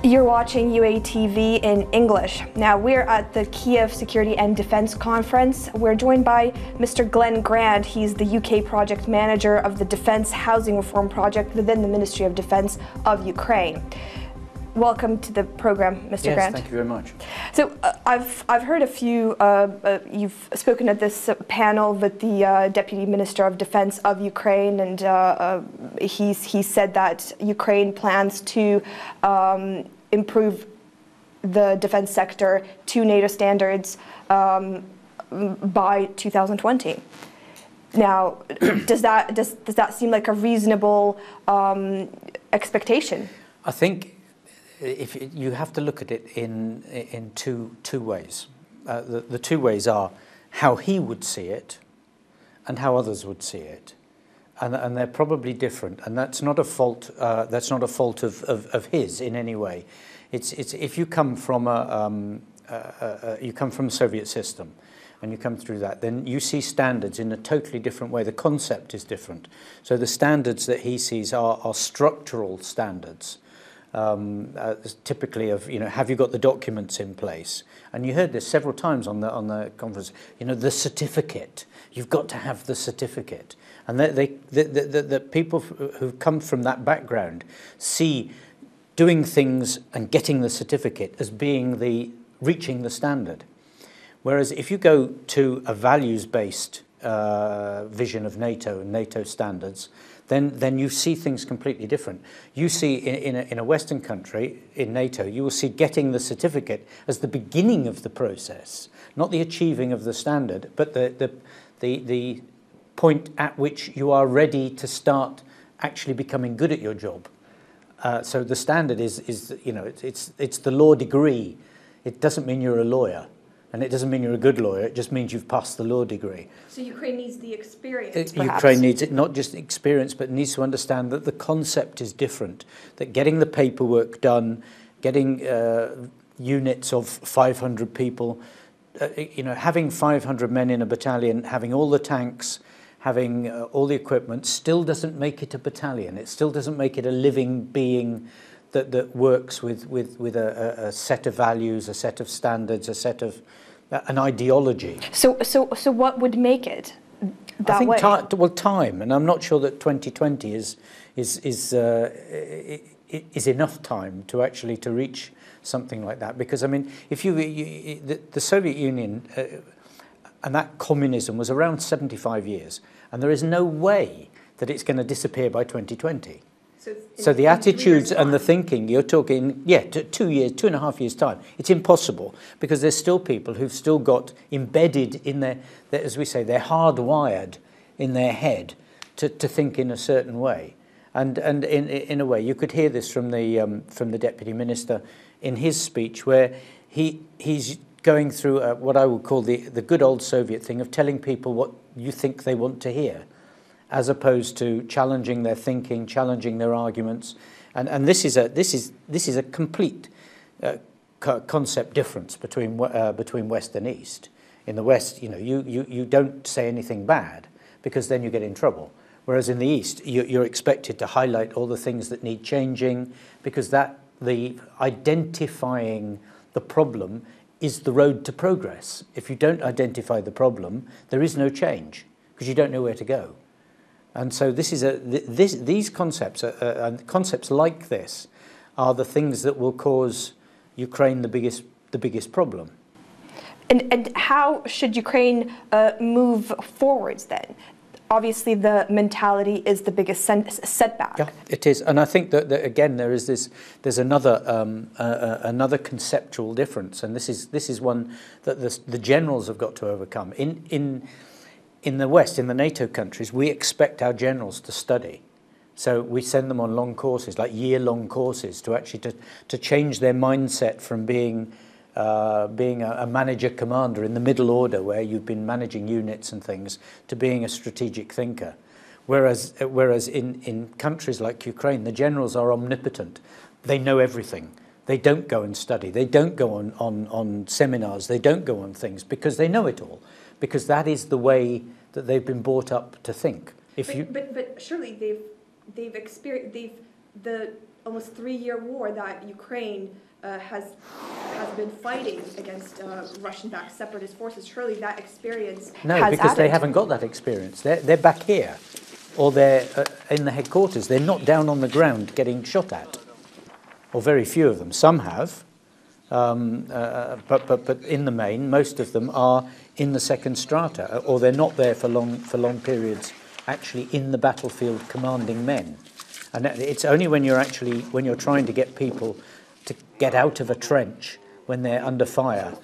You're watching UATV in English. Now we're at the Kiev Security and Defense Conference. We're joined by Mr. Glenn Grant. He's the UK project manager of the Defense Housing Reform Project within the Ministry of Defense of Ukraine. Welcome to the program, Mr. Grant. Yes, thank you very much. So I've heard a few, you've spoken at this panel with the Deputy Minister of Defense of Ukraine, and he said that Ukraine plans to improve the defense sector to NATO standards by 2020. Now, does that seem like a reasonable expectation? I think you have to look at it in two ways. The two ways are how he would see it and how others would see it, and they're probably different. And that's not a fault. That's not a fault of his in any way. It's if you come from a Soviet system, and you come through that, then you see standards in a totally different way. The concept is different. So the standards that he sees are structural standards. Typically of, have you got the documents in place? And you heard this several times on the conference. The certificate. You've got to have the certificate. And the people who come from that background see doing things and getting the certificate as being reaching the standard. Whereas if you go to a values-based vision of NATO and NATO standards, then you see things completely different. You see in a Western country, in NATO, you will see getting the certificate as the beginning of the process, not the achieving of the standard, but the point at which you are ready to start actually becoming good at your job. So the standard is it's the law degree. It doesn't mean you're a lawyer. And it doesn't mean you're a good lawyer, it just means you've passed the law degree. So Ukraine needs the experience, perhaps? Ukraine needs it, not just experience, but needs to understand that the concept is different, that getting the paperwork done, getting units of 500 people, having 500 men in a battalion, having all the tanks, having all the equipment, still doesn't make it a battalion. It still doesn't make it a living being that works with a set of values, a set of standards, a set of an ideology. So what would make it that way? I think time, and I'm not sure that 2020 is enough time to actually to reach something like that. Because I mean, if the Soviet Union and that communism was around 75 years, and there is no way that it's going to disappear by 2020. So the attitudes and the thinking, you're talking, 2.5 years time. It's impossible because there's still people who've still got embedded in their as we say, they're hardwired in their head to think in a certain way. And in a way, you could hear this from the Deputy Minister in his speech, where he's going through what I would call the good old Soviet thing of telling people what you think they want to hear, as opposed to challenging their thinking, challenging their arguments, and this is a complete concept difference between West and East. In the West, you don't say anything bad because then you get in trouble. Whereas in the East, you're expected to highlight all the things that need changing, because the identifying the problem is the road to progress. If you don't identify the problem, there is no change because you don't know where to go. And so these concepts, concepts like this, are the things that will cause Ukraine the biggest problem. And how should Ukraine move forwards then? Obviously, the mentality is the biggest setback. Yeah, it is, and I think that again there's another conceptual difference, and this is one that the generals have got to overcome. In the West, in the NATO countries, we expect our generals to study. So we send them on long courses, like year-long courses, to actually to change their mindset from being a manager-commander in the middle order, where you've been managing units and things, to being a strategic thinker. Whereas in countries like Ukraine, the generals are omnipotent. They know everything. They don't go and study. They don't go on seminars. They don't go on things because they know it all. Because that is the way that they've been brought up to think. But surely they've the almost 3-year war that Ukraine has been fighting against Russian-backed separatist forces. Surely that experience No, because they haven't got that experience. They're back here, or they're in the headquarters. They're not down on the ground getting shot at, or very few of them. Some have, but in the main, most of them are in the second strata, or they're not there for long periods, actually in the battlefield commanding men. And it's only when you're trying to get people to get out of a trench when they're under fire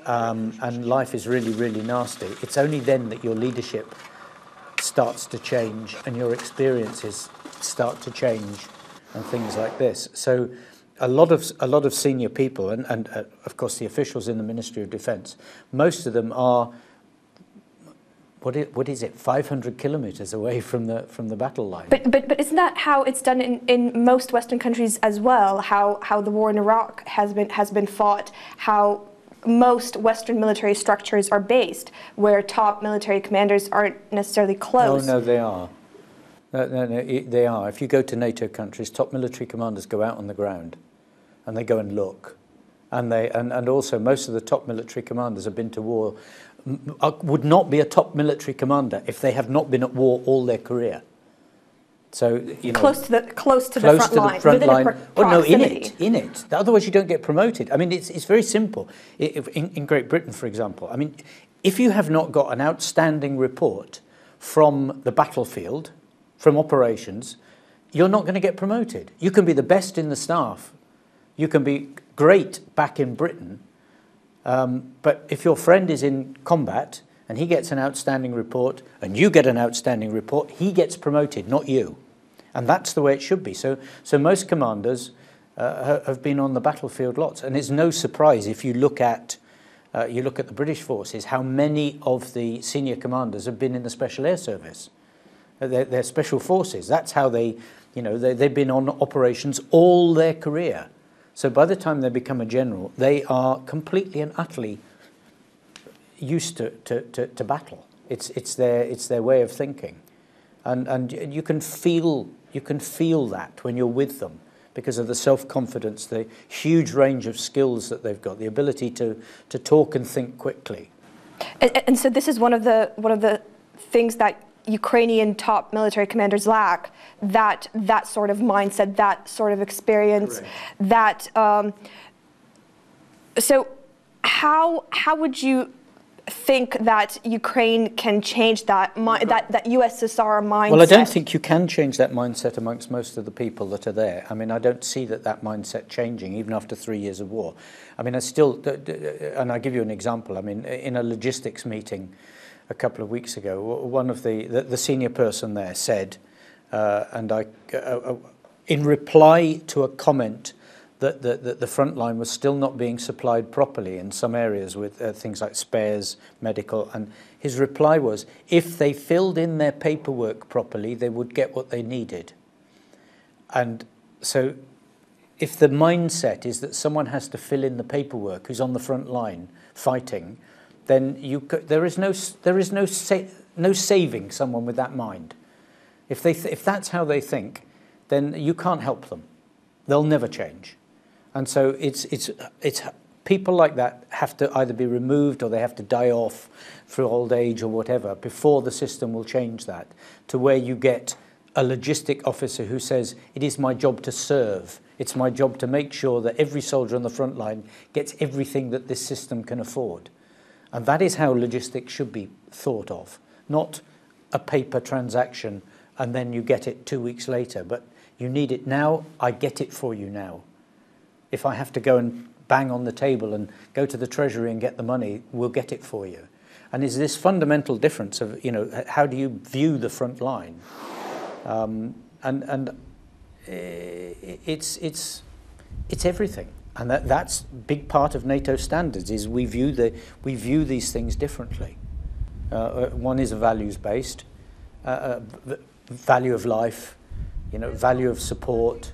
and life is really, really nasty, it's only then that your leadership starts to change and your experiences start to change and things like this. So a lot of senior people and of course the officials in the Ministry of Defence, most of them are what is it, 500 kilometres away from the battle line. But isn't that how it's done in most Western countries as well? How the war in Iraq has been fought, how most Western military structures are based, where top military commanders aren't necessarily close. Oh no, they are. No, they are. If you go to NATO countries, top military commanders go out on the ground, and they go and look, and also most of the top military commanders have been to war. Would not be a top military commander if they have not been at war all their career. So close to the front line. Well, no, in it. Otherwise, you don't get promoted. I mean, it's very simple. In Great Britain, for example, I mean, if you have not got an outstanding report from the battlefield, from operations, you're not going to get promoted. You can be the best in the staff. You can be great back in Britain. But if your friend is in combat and he gets an outstanding report and you get an outstanding report, he gets promoted, not you. And that's the way it should be. So most commanders have been on the battlefield lots. And it's no surprise if you look at the British forces, how many of the senior commanders have been in the Special Air Service. They're special forces. That's how they've been on operations all their career. So by the time they become a general, they are completely and utterly used to battle. It's their way of thinking, and you can feel that when you're with them because of the self-confidence, the huge range of skills that they've got, the ability to talk and think quickly. And so this is one of the things that Ukrainian top military commanders lack, that sort of mindset, that sort of experience. Correct. That so how would you think that Ukraine can change that USSR mindset? Well, I don't think you can change that mindset amongst most of the people that are there. I mean, I don't see that mindset changing even after 3 years of war. I mean, and I'll give you an example. I mean, in a logistics meeting a couple of weeks ago, one of the senior person there said, in reply to a comment that the front line was still not being supplied properly in some areas with things like spares, medical, and his reply was, if they filled in their paperwork properly, they would get what they needed. And so if the mindset is that someone has to fill in the paperwork who's on the front line fighting, then there is no saving someone with that mind. If that's how they think, then you can't help them. They'll never change. And so it's people like that have to either be removed or they have to die off through old age or whatever before the system will change that to where you get a logistic officer who says, it is my job to serve. It's my job to make sure that every soldier on the front line gets everything that this system can afford. And that is how logistics should be thought of, not a paper transaction and then you get it 2 weeks later. But you need it now, I get it for you now. If I have to go and bang on the table and go to the Treasury and get the money, we'll get it for you. And is this fundamental difference of, how do you view the front line? It's everything. And that's a big part of NATO standards, is we view these things differently. One is a values-based, value of life, value of support,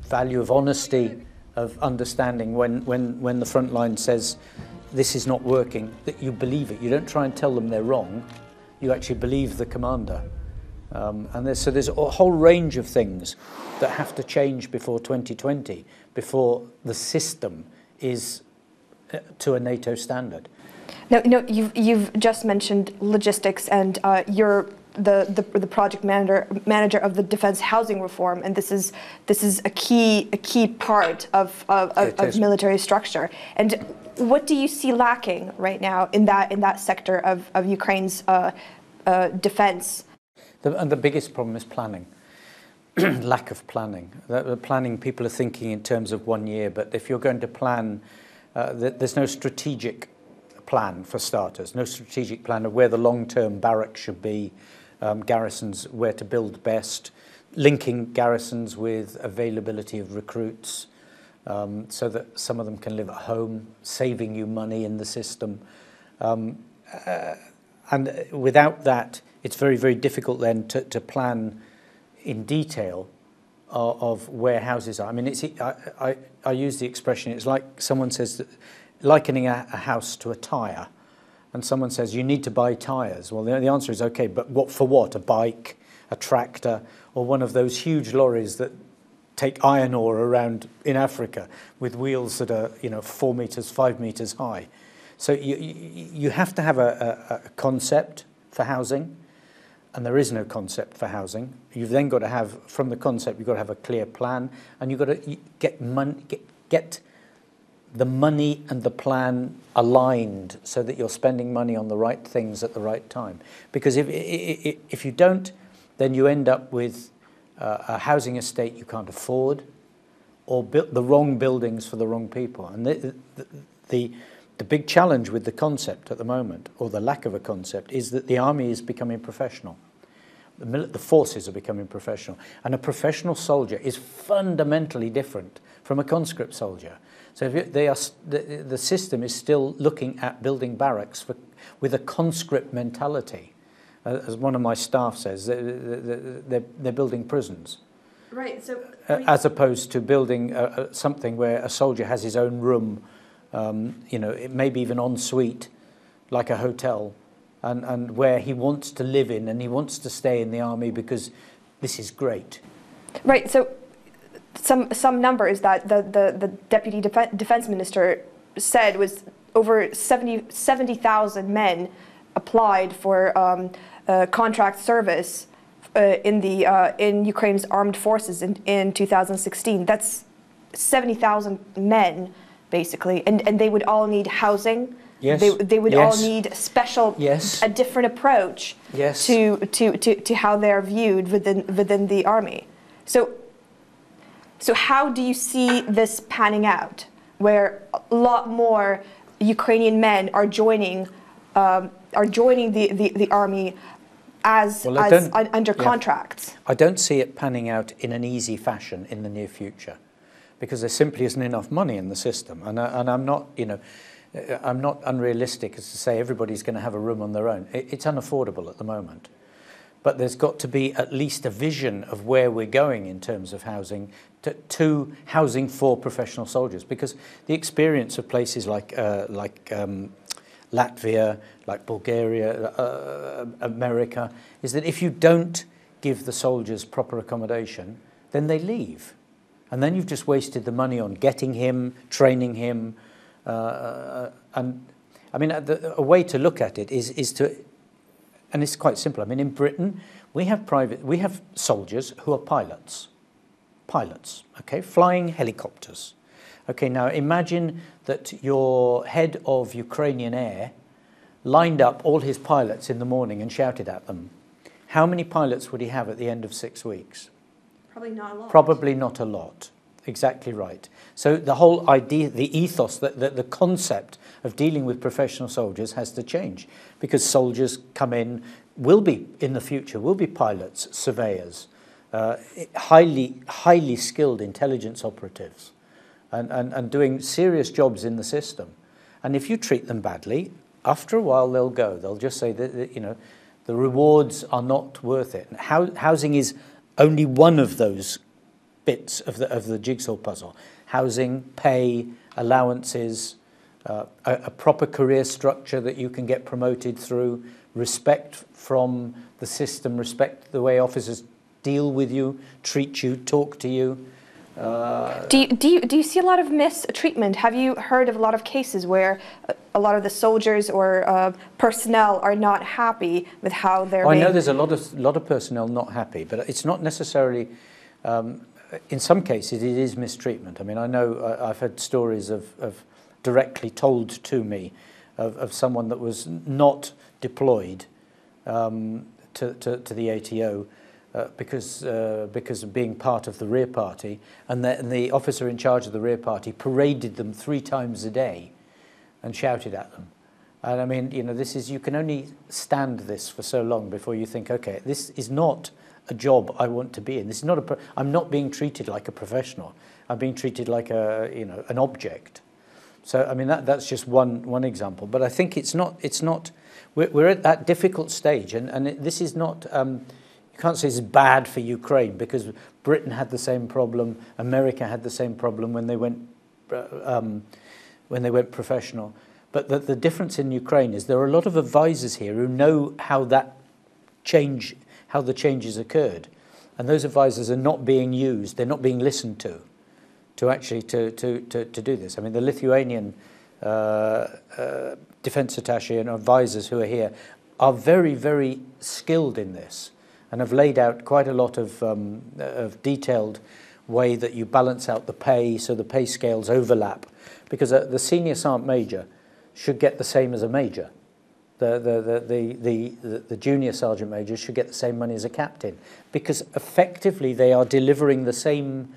value of honesty, of understanding when the front line says this is not working, that you believe it. You don't try and tell them they're wrong. You actually believe the commander. And there's a whole range of things that have to change before 2020, before the system is to a NATO standard. Now, you've just mentioned logistics, and you're the project manager of the defense housing reform, and this is a key part of military structure. And what do you see lacking right now in that sector of Ukraine's defense? And the biggest problem is planning. Lack of planning. The planning, people are thinking in terms of 1 year, but if you're going to plan, there's no strategic plan for starters, no strategic plan of where the long-term barracks should be, garrisons, where to build best, linking garrisons with availability of recruits, so that some of them can live at home, saving you money in the system. And without that, it's very, very difficult then to plan in detail of where houses are. I mean, I use the expression, it's like someone says, that, likening a house to a tyre. And someone says, you need to buy tyres. Well, the answer is, okay, but what for what? A bike, a tractor, or one of those huge lorries that take iron ore around in Africa with wheels that are, 4 meters, 5 meters high. So you have to have a concept for housing, and there is no concept for housing. You've then got to have, from the concept, you've got to have a clear plan, and you've got to get the money and the plan aligned so that you're spending money on the right things at the right time. Because if you don't, then you end up with a housing estate you can't afford, or the wrong buildings for the wrong people. And the big challenge with the concept at the moment, or the lack of a concept, is that the army is becoming professional. The forces are becoming professional. And a professional soldier is fundamentally different from a conscript soldier. So the system is still looking at building barracks with a conscript mentality. As one of my staff says, they're building prisons. Right. So as opposed to building something where a soldier has his own room, it may be even en suite, like a hotel, and where he wants to live in and he wants to stay in the army because this is great. Right. So some numbers that the deputy defense minister said was over 70,000 men applied for contract service in Ukraine's armed forces in 2016. That's 70,000 men, basically, and they would all need housing. Yes. They would all need Yes. a different approach. Yes. to how they're viewed within the army. So how do you see this panning out, where a lot more Ukrainian men are joining the army under contracts? I don't see it panning out in an easy fashion in the near future, because there simply isn't enough money in the system, and I'm not, I'm not unrealistic as to say everybody's going to have a room on their own. It's unaffordable at the moment. But there's got to be at least a vision of where we're going in terms of housing, to housing for professional soldiers. Because the experience of places like Latvia, like Bulgaria, America, is that if you don't give the soldiers proper accommodation, then they leave. And then you've just wasted the money on getting him, training him. And I mean, a way to look at it is to... And it's quite simple. I mean, in Britain, we have soldiers who are pilots, okay, flying helicopters. Okay, now imagine that your head of Ukrainian Air lined up all his pilots in the morning and shouted at them. How many pilots would he have at the end of 6 weeks? Probably not a lot. Probably not a lot. Exactly right. So the whole idea, the ethos, the concept of dealing with professional soldiers has to change, because soldiers come in, in the future, will be pilots, surveyors, highly skilled intelligence operatives, and doing serious jobs in the system. And if you treat them badly, after a while they'll go. They'll just say that the rewards are not worth it. Housing is only one of those bits of the jigsaw puzzle. Housing, pay, allowances, a proper career structure that you can get promoted through, respect from the system, respect the way officers deal with you, treat you, talk to you. Do you see a lot of mistreatment? Have you heard of a lot of cases where a lot of the soldiers or personnel are not happy with how they're I know there's a lot of personnel not happy, but it's not necessarily. In some cases, it is mistreatment. I mean, I know I've had stories of directly told to me of someone that was not deployed to the ATO. Because of being part of the rear party, and the officer in charge of the rear party paraded them 3 times a day and shouted at them. And I mean, you know, you can only stand this for so long before you think, okay, this is not a job I want to be in. This is not I'm not being treated like a professional. I'm being treated like an object. So I mean, that's just one example. But I think it's not. We're at that difficult stage, and this is not. You can't say it's bad for Ukraine, because Britain had the same problem, America had the same problem when they went professional. But the difference in Ukraine is there are a lot of advisors here who know how the changes occurred, and those advisors are not being used. They're not being listened to actually to do this. I mean, the Lithuanian defense attaché and advisors who are here are very, very skilled in this, and have laid out quite a lot of detailed way that you balance out the pay, so the pay scales overlap, because the senior sergeant major should get the same as a major. The junior sergeant major should get the same money as a captain, because effectively they are delivering the same,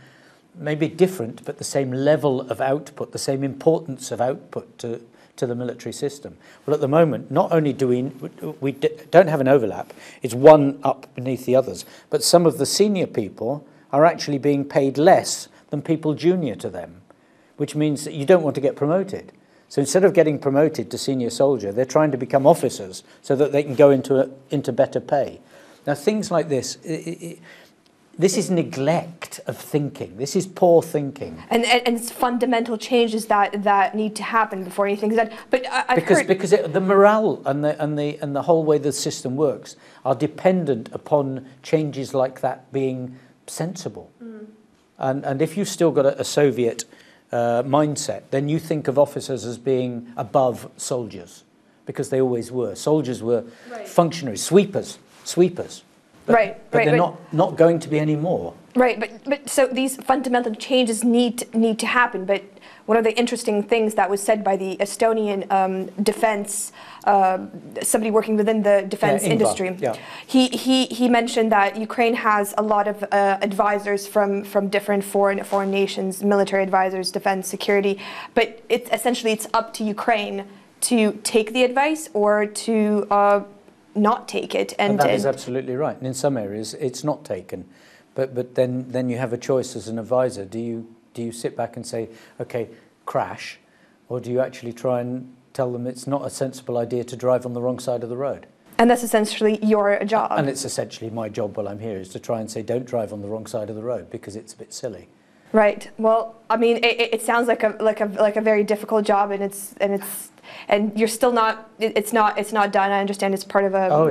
maybe different, but the same level of output, the same importance of output to the military system. Well, at the moment, not only do we don't have an overlap, it's one up beneath the others, but some of the senior people are actually being paid less than people junior to them, which means that you don't want to get promoted. So instead of getting promoted to senior soldier, they're trying to become officers so that they can go into better pay. Now, things like this, this is neglect of thinking. This is poor thinking. And it's fundamental changes that need to happen before anything is done. But because the morale and the whole way the system works are dependent upon changes like that being sensible. Mm. And if you've still got a Soviet mindset, then you think of officers as being above soldiers, because they always were. Soldiers were functionaries, sweepers. But they're not going to be anymore. Right, but so these fundamental changes need to happen. But one of the interesting things that was said by the Estonian defense, somebody working within the defense industry, he mentioned that Ukraine has a lot of advisors from different foreign nations, military advisors, defense, security. But it's up to Ukraine to take the advice or to not take it. And that is absolutely right. And in some areas, it's not taken. But then you have a choice as an advisor. Do you sit back and say, okay, crash, or do you actually try and tell them it's not a sensible idea to drive on the wrong side of the road? And that's essentially your job. And it's essentially my job while I'm here, is to try and say, don't drive on the wrong side of the road, because it's a bit silly. Right. Well, I mean, it sounds like a very difficult job, and you're still not. It's not done. I understand it's part of a. Oh,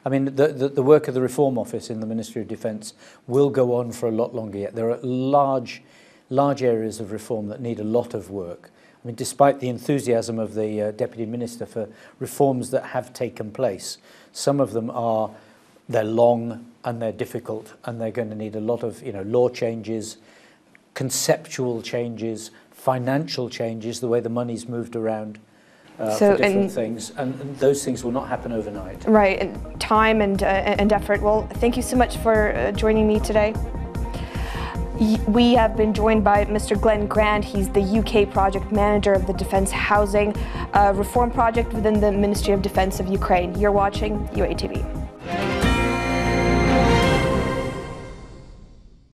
I mean, the work of the Reform Office in the Ministry of Defence will go on for a lot longer yet. There are large areas of reform that need a lot of work. I mean, despite the enthusiasm of the Deputy Minister for reforms that have taken place, some of them they're long and they're difficult, and they're going to need a lot of law changes, conceptual changes, financial changes, the way the money's moved around for different things, and those things will not happen overnight. Right, and time and effort. Well, thank you so much for joining me today. We have been joined by Mr. Glenn Grand. He's the UK project manager of the Defence Housing Reform Project within the Ministry of Defence of Ukraine. You're watching UATV.